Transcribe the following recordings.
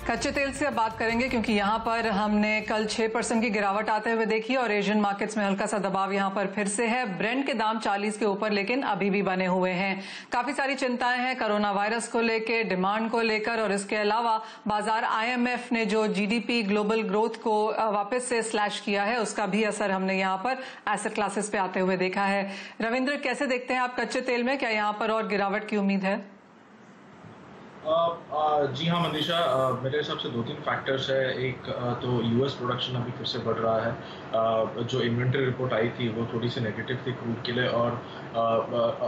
कच्चे तेल से अब बात करेंगे क्योंकि यहां पर हमने कल 6% की गिरावट आते हुए देखी और एशियन मार्केट्स में हल्का सा दबाव यहां पर फिर से है। ब्रेंट के दाम 40 के ऊपर लेकिन अभी भी बने हुए हैं। काफी सारी चिंताएं हैं कोरोना वायरस को लेकर, डिमांड को लेकर और इसके अलावा बाजार आईएमएफ ने जो जीडीपी ग्लोबल ग्रोथ को वापस से स्लैश किया है उसका भी असर हमने यहां पर एसेट क्लासेस पे आते हुए देखा है। रविंद्र, कैसे देखते हैं आप कच्चे तेल में, क्या यहां पर और गिरावट की उम्मीद है? जी हाँ मनीषा, मेरे हिसाब से दो तीन फैक्टर्स है। एक तो यूएस प्रोडक्शन अभी फिर से बढ़ रहा है। जो इन्वेंट्री रिपोर्ट आई थी वो थोड़ी सी नेगेटिव थी क्रूड के लिए, और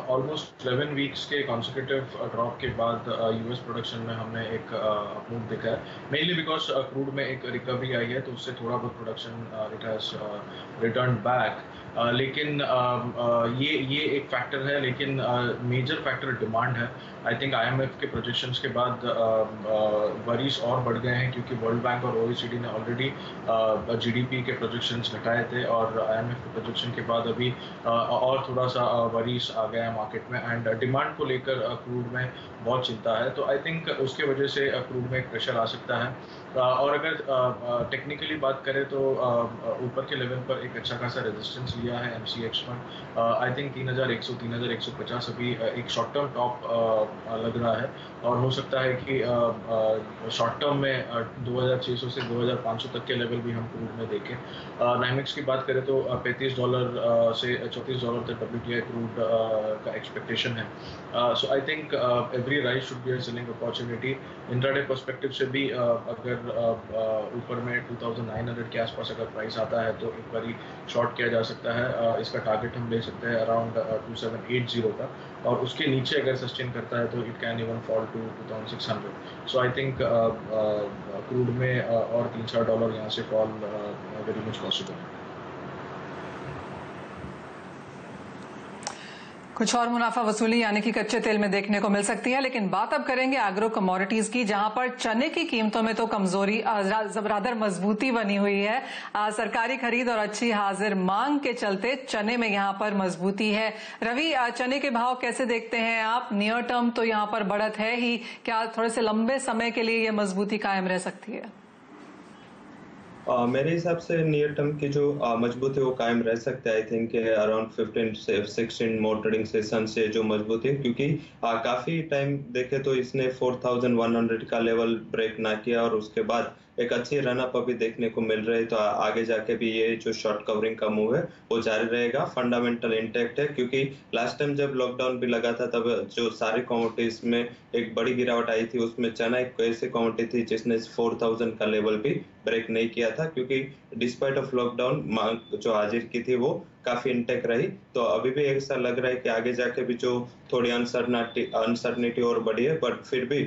ऑलमोस्ट 11 वीक्स के कॉन्सिक्यूटिव ड्रॉप के बाद यूएस प्रोडक्शन में हमने एक मूव देखा है, मेनली बिकॉज क्रूड में एक रिकवरी आई है तो उससे थोड़ा बहुत production it has return back. लेकिन ये एक फैक्टर है, लेकिन मेजर फैक्टर डिमांड है। आई थिंक आईएमएफ के प्रोजेक्शंस के बाद वरीज और बढ़ गए हैं क्योंकि वर्ल्ड बैंक और ओईसीडी ने ऑलरेडी जीडीपी के प्रोजेक्शंस घटाए थे और आईएमएफ के प्रोजेक्शन के बाद अभी और थोड़ा सा वरीज आ गया है मार्केट में, एंड डिमांड को लेकर क्रूड में बहुत चिंता है। तो आई थिंक उसके वजह से क्रूड में एक प्रेशर आ सकता है। और अगर टेक्निकली बात करें तो ऊपर के लेवल पर एक अच्छा खासा रेजिस्टेंस लिया है एमसीएक्स में। आई थिंक 3100 3150 अभी एक शॉर्ट टर्म टॉप लग रहा है, और हो सकता है कि शॉर्ट टर्म में 2600 से 2500 तक के लेवल भी हम क्रूड में देखें। नाइमेक्स की बात करें तो $35 से $34 तक WTI क्रूड का एक्सपेक्टेशन है। So I think every rise should be a selling opportunity. Intraday perspective से भी अगर ऊपर में 2900 के आसपास अगर प्राइस आता है तो एक बारी शॉर्ट किया जा सकता है। इसका टारगेट हम ले सकते हैं अराउंड 2780 का, और उसके नीचे अगर सस्टेन करता है तो it can even fall to 2600। So I think crude में और $3-4 यहाँ से फॉल वेरी मच पॉसिबल है। कुछ और मुनाफा वसूली यानी कि कच्चे तेल में देखने को मिल सकती है। लेकिन बात अब करेंगे एग्रो कमोडिटीज की, जहां पर चने की कीमतों में तो कमजोरी रादर मजबूती बनी हुई है। सरकारी खरीद और अच्छी हाजिर मांग के चलते चने में यहां पर मजबूती है। रवि, चने के भाव कैसे देखते हैं आप? नियर टर्म तो यहां पर बढ़त है ही, क्या थोड़े से लंबे समय के लिए यह मजबूती कायम रह सकती है? मेरे हिसाब से नियर टर्म की जो मजबूती है वो कायम रह सकता है। आई थिंक अराउंड 15 से 16 मोर ट्रेडिंग सेशन से जो मजबूती है, क्योंकि काफी टाइम देखे तो इसने 4100 का लेवल ब्रेक ना किया और उसके बाद एक अच्छी रनअप अभी देखने को मिल रही है। तो आगे जाके भी ये जो शॉर्ट कवरिंग का मूव है वो जारी रहेगा। फंडामेंटल इंटैक्ट है, क्योंकि लास्ट टाइम जब लॉकडाउन भी लगा था तब जो सारी कमोडिटीज में एक बड़ी गिरावट आई थी, उसमें चना एक ऐसी कमोडिटी थी जिसने 4000 का लेवल भी ब्रेक नहीं किया था, क्योंकि डिस्पाइट ऑफ लॉकडाउन मांग जो हाजिर की थी वो काफी इंटेक रही। तो अभी भी ऐसा लग रहा है कि आगे जाके भी जो थोड़ी अनसर्टनिटी और बढ़ी है, बट फिर भी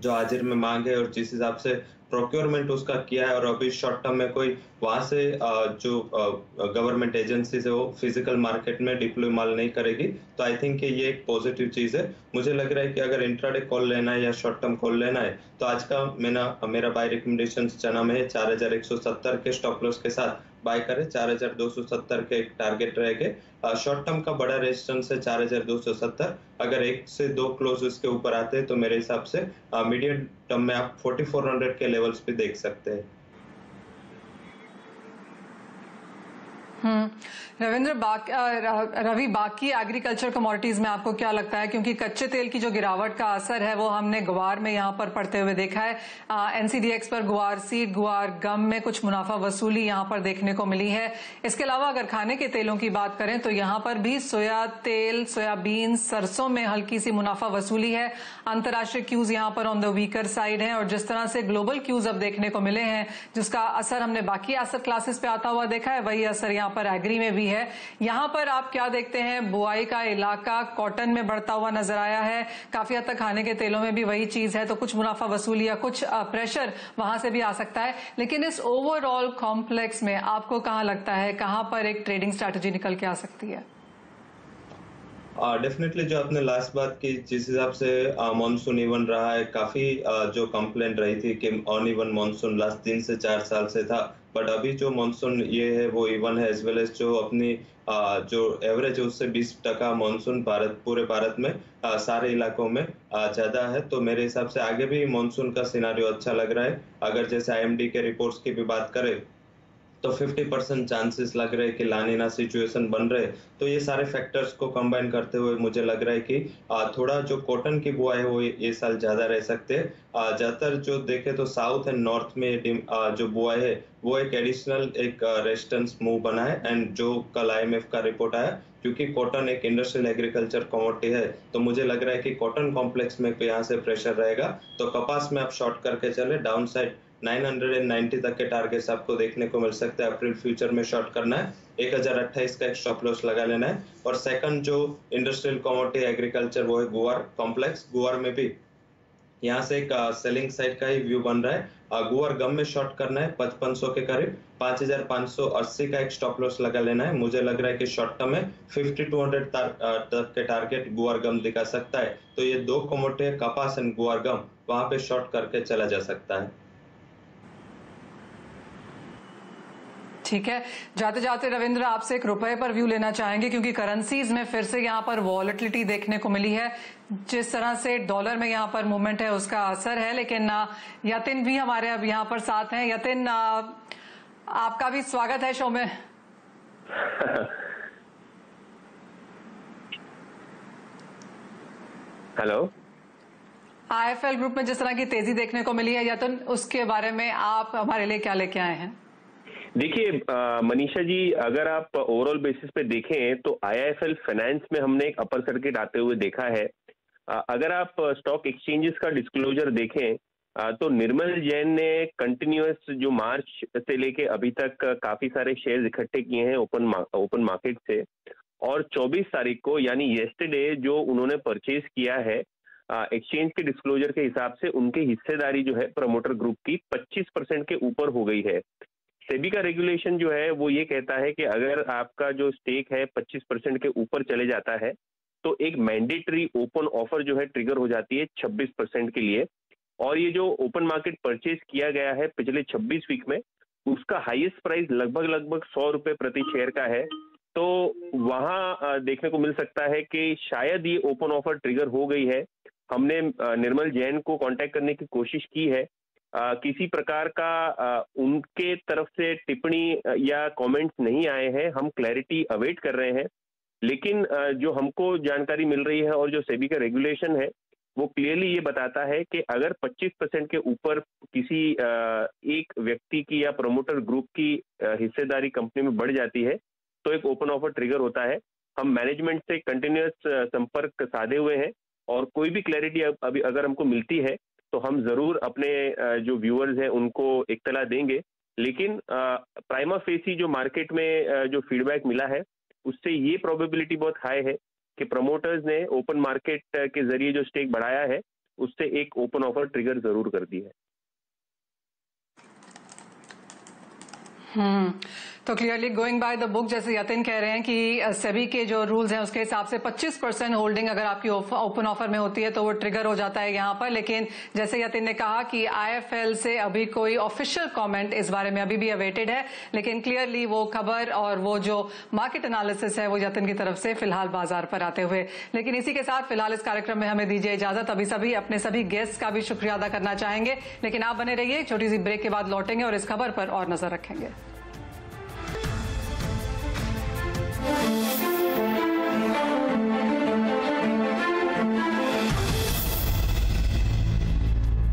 जो हाजिर में मांग है और जिस हिसाब से प्रोक्योरमेंट उसका किया है, और अभी शॉर्ट टर्म में कोई वहां से जो गवर्नमेंट एजेंसी है वो फिजिकल मार्केट में डिप्लॉय माल नहीं करेगी, तो आई थिंक ये एक पॉजिटिव चीज है। मुझे लग रहा है कि अगर इंट्राडे कॉल लेना है या शॉर्ट टर्म कॉल लेना है तो आज का मेरा बाय रिकमेंडेशन चना में है 4170 के स्टॉप लॉस के साथ बाय करें। 4270 के एक टारगेट रहेगा। शॉर्ट टर्म का बड़ा रेजिस्टेंस है 4270। अगर 1 से 2 क्लोज इसके ऊपर आते हैं तो मेरे हिसाब से मीडियम टर्म में आप 4400 के लेवल्स पे देख सकते हैं। रविंद्र, रवि, बाकी एग्रीकल्चर कमोडिटीज में आपको क्या लगता है? क्योंकि कच्चे तेल की जो गिरावट का असर है वो हमने गुआर में यहां पर पड़ते हुए देखा है। एनसीडीएक्स पर गुआर सीड, गुआर गम में कुछ मुनाफा वसूली यहां पर देखने को मिली है। इसके अलावा अगर खाने के तेलों की बात करें तो यहां पर भी सोया तेल, सोयाबीन, सरसों में हल्की सी मुनाफा वसूली है। अंतर्राष्ट्रीय क्यूज यहां पर ऑन द वीकर साइड है, और जिस तरह से ग्लोबल क्यूज अब देखने को मिले हैं जिसका असर हमने बाकी एसेट क्लासेस पे आता हुआ देखा है, वही असर यहाँ पर एग्री में भी है। यहां पर आप क्या देखते हैं? बुआई का इलाका कॉटन में बढ़ता हुआ नजर आया है, काफी हद तक खाने के तेलों में भी वही चीज है, तो कुछ मुनाफा वसूली या कुछ प्रेशर वहां से भी आ सकता है। लेकिन इस ओवरऑल कॉम्प्लेक्स में आपको कहां लगता है कहां पर एक ट्रेडिंग स्ट्रैटेजी निकल के आ सकती है? डेफिनेटली जो आपने लास्ट बात की, जिस हिसाब से मानसून इवन रहा है, काफी जो कंप्लेंट रही थी कि अन इवन मानसून लास्ट 3 से 4 साल से था, बट अभी जो मानसून ये है वो इवन है, एज वेल एज जो अपनी जो एवरेज है उससे 20% मानसून पूरे भारत में सारे इलाकों में ज्यादा है। तो मेरे हिसाब से आगे भी मानसून का सिनारियो अच्छा लग रहा है। अगर जैसे आईएमडी के रिपोर्ट्स की भी बात करें तो 50% चांसेस लग रहे हैं कि लानिना सिचुएशन बन रहे। तो ये सारे फैक्टर्स को कंबाइन करते हुए मुझे लग रहा है कि थोड़ा जो कॉटन की बुआई है वो ये साल ज्यादा रह सकते हैं। ज्यादातर जो देखे तो साउथ एंड नॉर्थ में जो बुआई है वो एक एडिशनल एक रेजिस्टेंस मूव बना है। एंड जो कल आईएमएफ का रिपोर्ट आया, क्योंकि कॉटन एक इंडस्ट्रियल एग्रीकल्चर कमोडिटी है, तो मुझे लग रहा है कि कॉटन कॉम्प्लेक्स में यहाँ से प्रेशर रहेगा। तो कपास में आप शॉर्ट करके चले, डाउन साइड 990 तक के टारगेट्स आपको देखने को मिल सकते हैं। अप्रैल फ्यूचर में शॉर्ट करना है, 1028 का एक स्टॉप लॉस लगा लेना है। और सेकंड जो इंडस्ट्रियल कमोडिटी एग्रीकल्चर वो है गुआर कॉम्प्लेक्स। गुआर में भी यहाँ से एक सेलिंग साइड का ही व्यू बन रहा है। गुआर गम में शॉर्ट करना है 5500 के करीब, 5580 का एक स्टॉप लॉस लगा लेना है। मुझे लग रहा है कि शॉर्ट टर्म में 5200 तक के टारगेट गुआर गम दिखा सकता है। तो ये दो कमोडिटी है, कपास एंड गुआर गम, वहां पे शॉर्ट करके चला जा सकता है। ठीक है, जाते जाते रविंद्र आपसे एक रुपए पर व्यू लेना चाहेंगे, क्योंकि करेंसीज में फिर से यहाँ पर वॉलेटिलिटी देखने को मिली है। जिस तरह से डॉलर में यहाँ पर मूवमेंट है उसका असर है। लेकिन यतिन भी हमारे अब यहाँ पर साथ हैं। यतिन, आपका भी स्वागत है शो में। हेलो। आईएफएल ग्रुप में जिस तरह की तेजी देखने को मिली है यतिन, उसके बारे में आप हमारे लिए क्या लेके आए हैं? देखिए मनीषा जी, अगर आप ओवरऑल बेसिस पे देखें तो आईआईएफएल फाइनेंस में हमने एक अपर सर्किट आते हुए देखा है। अगर आप स्टॉक एक्सचेंजेस का डिस्क्लोजर देखें तो निर्मल जैन ने कंटिन्यूअस जो मार्च से लेके अभी तक काफी सारे शेयर इकट्ठे किए हैं ओपन मार्केट से, और 24 तारीख को यानी येस्टरडे जो उन्होंने परचेज किया है एक्सचेंज के डिस्क्लोजर के हिसाब से उनकी हिस्सेदारी जो है प्रमोटर ग्रुप की 25% के ऊपर हो गई है। सेबी का रेगुलेशन जो है वो ये कहता है कि अगर आपका जो स्टेक है 25% के ऊपर चले जाता है तो एक मैंडेटरी ओपन ऑफर जो है ट्रिगर हो जाती है 26% के लिए। और ये जो ओपन मार्केट परचेज किया गया है पिछले 26 वीक में, उसका हाईएस्ट प्राइस लगभग 100 रुपए प्रति शेयर का है। तो वहां देखने को मिल सकता है कि शायद ये ओपन ऑफर ट्रिगर हो गई है। हमने निर्मल जैन को कांटेक्ट करने की कोशिश की है, किसी प्रकार का उनके तरफ से टिप्पणी या कमेंट्स नहीं आए हैं। हम क्लैरिटी अवेट कर रहे हैं, लेकिन जो हमको जानकारी मिल रही है और जो सेबी का रेगुलेशन है वो क्लियरली ये बताता है कि अगर 25% के ऊपर किसी एक व्यक्ति की या प्रमोटर ग्रुप की हिस्सेदारी कंपनी में बढ़ जाती है तो एक ओपन ऑफर ट्रिगर होता है। हम मैनेजमेंट से कंटिन्यूअस संपर्क साधे हुए हैं और कोई भी क्लैरिटी अभी अगर हमको मिलती है तो हम जरूर अपने जो व्यूअर्स हैं उनको इत्तला देंगे। लेकिन प्राइमा फेसी जो मार्केट में जो फीडबैक मिला है उससे ये प्रोबेबिलिटी बहुत हाई है कि प्रमोटर्स ने ओपन मार्केट के जरिए जो स्टेक बढ़ाया है उससे एक ओपन ऑफर ट्रिगर जरूर कर दी है। तो clearly going by the book, जैसे यतिन कह रहे हैं कि सेबी के जो रूल्स हैं उसके हिसाब से 25% होल्डिंग अगर आपकी ओपन ऑफर में होती है तो वो ट्रिगर हो जाता है यहाँ पर। लेकिन जैसे यतिन ने कहा कि आईएफएल से अभी कोई ऑफिशियल कमेंट इस बारे में अभी भी अवेटेड है, लेकिन क्लियरली वो खबर और वो जो मार्केट एनालिसिस है वो यतिन की तरफ से फिलहाल बाजार पर आते हुए। लेकिन इसी के साथ फिलहाल इस कार्यक्रम में हमें दीजिए इजाजत। अभी अपने सभी गेस्ट का भी शुक्रिया अदा करना चाहेंगे, लेकिन आप बने रहिए, छोटी सी ब्रेक के बाद लौटेंगे और इस खबर पर और नजर रखेंगे।